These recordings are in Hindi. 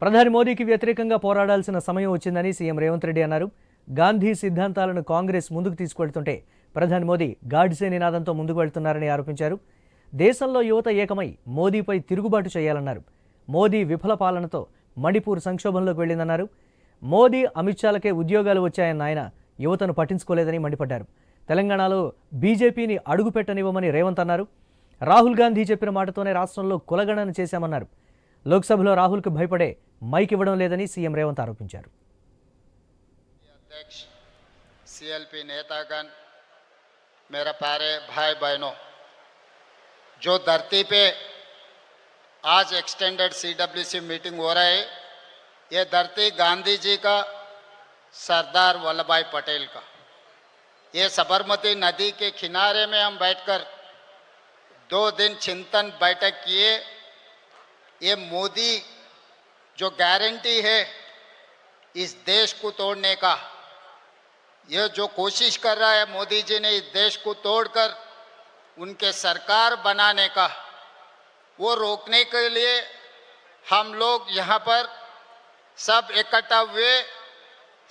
ప్రధాని మోదీకి వ్యతిరేకంగా పోరాడాల్సిన సమయం వచ్చిందని సీఎం రేవంత్ రెడ్డి అన్నారు. గాంధీ సిద్ధాంతాలను కాంగ్రెస్ ముందుకు తీసుకెళ్తుంటే ప్రధాని మోదీ గాడ్సే నినాదంతో ముందుకు వెళ్తున్నారని ఆరోపించారు. దేశంలో యువత ఏకమై మోదీపై తిరుగుబాటు చేయాలన్నారు. మోదీ విఫల పాలనతో మణిపూర్ సంక్షోభంలోకి వెళ్లిందన్నారు. మోదీ అమిత్ షాలకే ఉద్యోగాలు వచ్చాయన్న ఆయన యువతను పట్టించుకోలేదని మండిపడ్డారు. తెలంగాణలో బీజేపీని అడుగుపెట్టనివ్వమని రేవంత్ అన్నారు. రాహుల్ గాంధీ చెప్పిన మాటతోనే రాష్ట్రంలో కులగణన చేశామన్నారు. లోక్సభలో రాహుల్కు భయపడే మైక్ ఇవ్వడం లేదని సీఎం రేవంత్ ఆరోపించారు. अध्यक्ष सीएलपी नेतागण, मेरा प्यारे भाई बहनों, जो धरती पे आज एक्सटेंडेड सीडब्ल्यूसी मीटिंग हो रहा है, ये धरती गांधी जी का, सरदार वल्लभ भाई पटेल का। ये साबरमती नदी के किनारे में हम बैठकर 2 दिन चिंतन बैठक किए। ये मोदी जो गारंटी है इस देश को तोड़ने का, ये जो कोशिश कर रहा है मोदी जी ने इस देश को तोड़कर उनके सरकार बनाने का, वो रोकने के लिए हम लोग यहाँ पर सब इकट्ठा हुए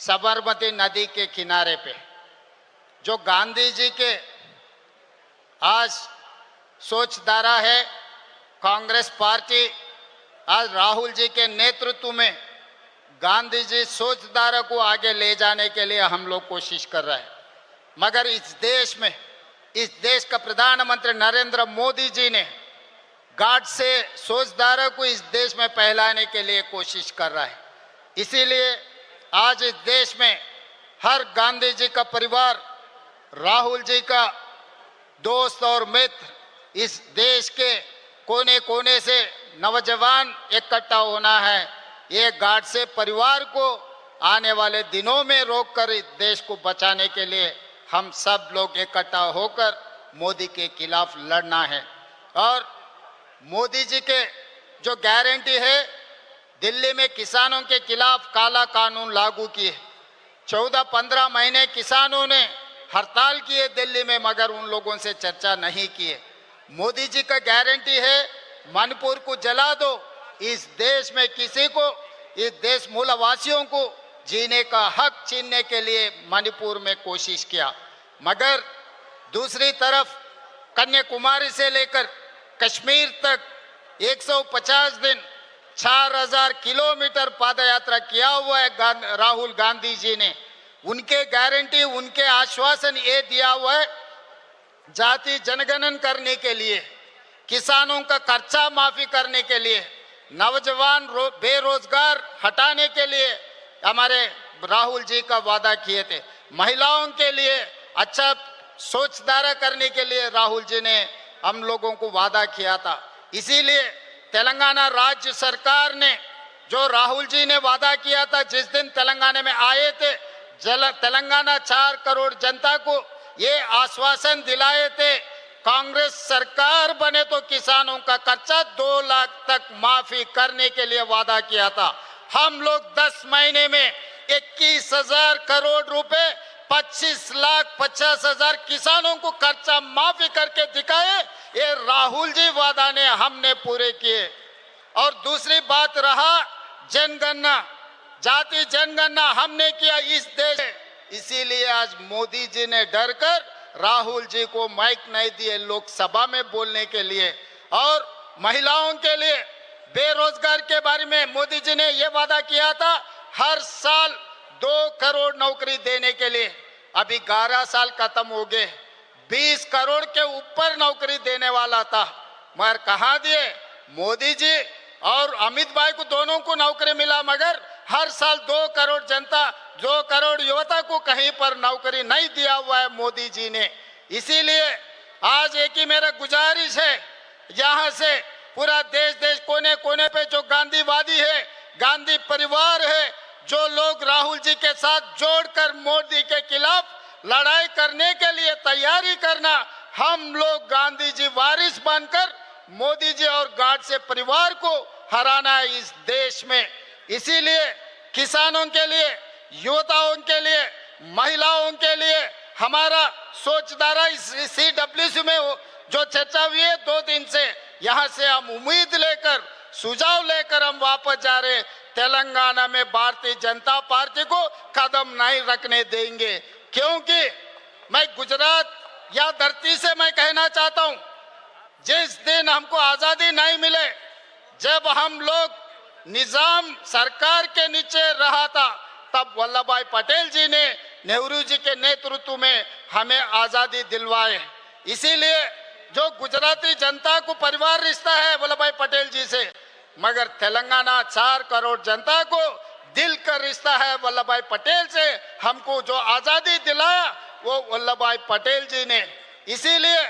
साबरमती नदी के किनारे पे। जो गांधी जी के आज सोचधारा है, कांग्रेस पार्टी आज राहुल जी के नेतृत्व में गांधी जी सोचधारा को आगे ले जाने के लिए हम लोग कोशिश कर रहे हैं। मगर इस देश का प्रधानमंत्री नरेंद्र मोदी जी ने गार्ड से सोचधारा को इस देश में फैलाने के लिए कोशिश कर रहा है। इसीलिए आज इस देश में हर गांधी जी का परिवार, राहुल जी का दोस्त और मित्र, इस देश के कोने कोने से नौजवान इकट्ठा होना है। ये गार्ड से परिवार को आने वाले दिनों में रोककर इस देश को बचाने के लिए हम सब लोग इकट्ठा होकर मोदी के खिलाफ लड़ना है। और मोदी जी के जो गारंटी है, दिल्ली में किसानों के खिलाफ काला कानून लागू किए। 14-15 महीने किसानों ने हड़ताल किए दिल्ली में, मगर उन लोगों से चर्चा नहीं किए। मोदी जी का गारंटी है मणिपुर को जला दो। इस देश में किसी को, इस देश मूलवासियों को जीने का हक छीनने के लिए मणिपुर में कोशिश किया। मगर दूसरी तरफ कन्याकुमारी से लेकर कश्मीर तक 150 दिन 4000 किलोमीटर पादयात्रा किया हुआ है राहुल गांधी जी ने। उनके गारंटी, उनके आश्वासन ये दिया हुआ है जाति जनगणन करने के लिए, किसानों का खर्चा माफी करने के लिए, नौजवान बेरोजगार हटाने के लिए हमारे राहुल जी का वादा किए थे। महिलाओं के लिए अच्छा सोचधारा करने के लिए राहुल जी ने हम लोगों को वादा किया था। इसीलिए तेलंगाना राज्य सरकार ने जो राहुल जी ने वादा किया था, जिस दिन तेलंगाना में आए थे, तेलंगाना 4 करोड़ जनता को ये आश्वासन दिलाए थे, कांग्रेस सरकार बने तो किसानों का खर्चा 2 लाख तक माफी करने के लिए वादा किया था। हम लोग 10 महीने में 21,000 करोड़ रुपए 25,50,000 किसानों को खर्चा माफी करके दिखाए। ये राहुल जी वादा ने हमने पूरे किए। और दूसरी बात रहा जनगणना, जाति जनगणना हमने किया इस देश। इसीलिए आज मोदी जी ने डर कर राहुल जी को माइक नहीं दिए लोकसभा में बोलने के लिए। और महिलाओं के लिए बेरोजगार के बारे में मोदी जी ने यह वादा किया था हर साल 2 करोड़ नौकरी देने के लिए। अभी 11 साल खत्म हो गए, 20 करोड़ के ऊपर नौकरी देने वाला था, मगर कहाँ दिए मोदी जी और अमित भाई को, दोनों को नौकरी मिला, मगर हर साल 2 करोड़ जनता, 2 करोड़ युवता को कहीं पर नौकरी नहीं दिया हुआ है मोदी जी ने। इसीलिए आज एक ही मेरा गुजारिश है, यहाँ से पूरा देश कोने कोने पे जो गांधीवादी है, गांधी परिवार है, जो लोग राहुल जी के साथ जोड़कर मोदी के खिलाफ लड़ाई करने के लिए तैयारी करना, हम लोग गांधी जी वारिस बनकर मोदी जी और गार्ड से परिवार को हराना है इस देश में। इसीलिए किसानों के लिए, युवताओं के लिए, महिलाओं के लिए हमारा सोचधारा इस सीडब्ल्यूसी में जो चर्चा हुई है 2 दिन से, यहाँ से हम उम्मीद लेकर, सुझाव लेकर हम वापस जा रहे हैं। तेलंगाना में भारतीय जनता पार्टी को कदम नहीं रखने देंगे। क्योंकि मैं गुजरात या धरती से मैं कहना चाहता हूं, जिस दिन हमको आजादी नहीं मिले, जब हम लोग निजाम सरकार के नीचे रहा था, तब वल्लभ भाई पटेल जी ने नेहरू जी के नेतृत्व में हमें आजादी दिलवाए। इसीलिए जो गुजराती जनता को परिवार रिश्ता है वल्लभ भाई पटेल जी से, मगर तेलंगाना 4 करोड़ जनता को दिल का रिश्ता है वल्लभ भाई पटेल से। हमको जो आजादी दिलाया वो वल्लभ भाई पटेल जी ने, इसीलिए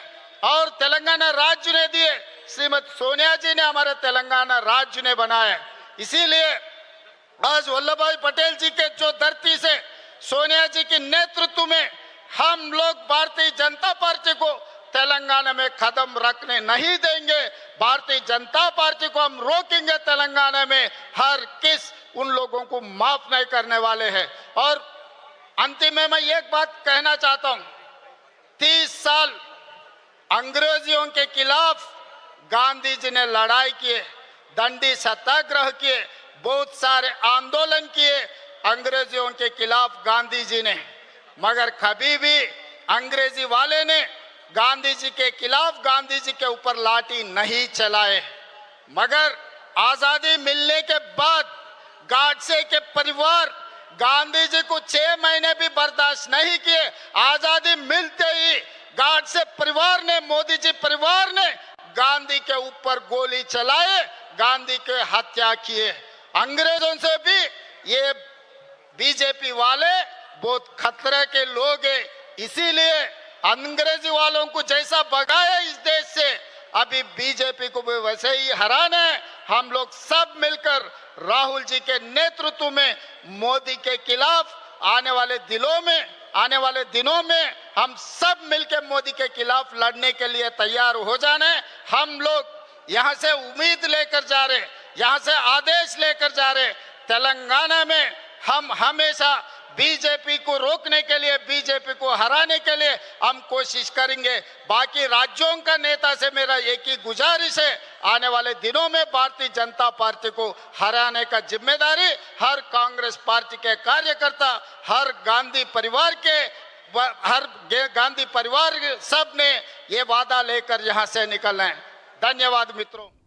और तेलंगाना राज्य ने दिए, श्रीमती सोनिया जी ने हमारे तेलंगाना राज्य ने बनाया। इसीलिए आज वल्लभ भाई पटेल जी के जो धरती से सोनिया जी के नेतृत्व में हम लोग भारतीय जनता पार्टी को तेलंगाना में कदम रखने नहीं देंगे। भारतीय जनता पार्टी को हम रोकेंगे तेलंगाना में, हर किस उन लोगों को माफ नहीं करने वाले हैं। और अंतिम में मैं एक बात कहना चाहता हूं, 30 साल अंग्रेजियों के खिलाफ गांधी जी ने लड़ाई किए, दंडी सत्याग्रह किए, बहुत सारे आंदोलन किए अंग्रेजियों के खिलाफ गांधी जी ने, मगर कभी भी अंग्रेजी वाले ने गांधी जी के खिलाफ गांधी जी के ऊपर लाठी नहीं चलाए। मगर आजादी मिलने के बाद गाडसे के परिवार गांधी जी को 6 महीने भी बर्दाश्त नहीं किए। आजादी मिलते ही गाडसे परिवार ने, मोदी जी परिवार ने गांधी के ऊपर गोली चलाए, गांधी के हत्या किए। अंग्रेजों से भी ये बीजेपी वाले बहुत खतरे के लोग हैं, इसीलिए अंग्रेजी वालों को जैसा भगाया इस देश से, अभी बीजेपी को भी वैसे ही हराना है। हम लोग सब मिलकर राहुल जी के नेतृत्व में मोदी के खिलाफ आने वाले दिनों में हम सब मिलकर मोदी के खिलाफ लड़ने के लिए तैयार हो जाना है। हम लोग यहाँ से उम्मीद लेकर जा रहे, यहाँ से आदेश लेकर जा रहे, तेलंगाना में हम हमेशा बीजेपी को रोकने के लिए, बीजेपी को हराने के लिए हम कोशिश करेंगे। बाकी राज्यों का नेता से मेरा एक ही गुजारिश है, आने वाले दिनों में भारतीय जनता पार्टी को हराने का जिम्मेदारी हर कांग्रेस पार्टी के कार्यकर्ता, हर गांधी परिवार सब ने ये वादा लेकर यहाँ से निकलना है। धन्यवाद मित्रों।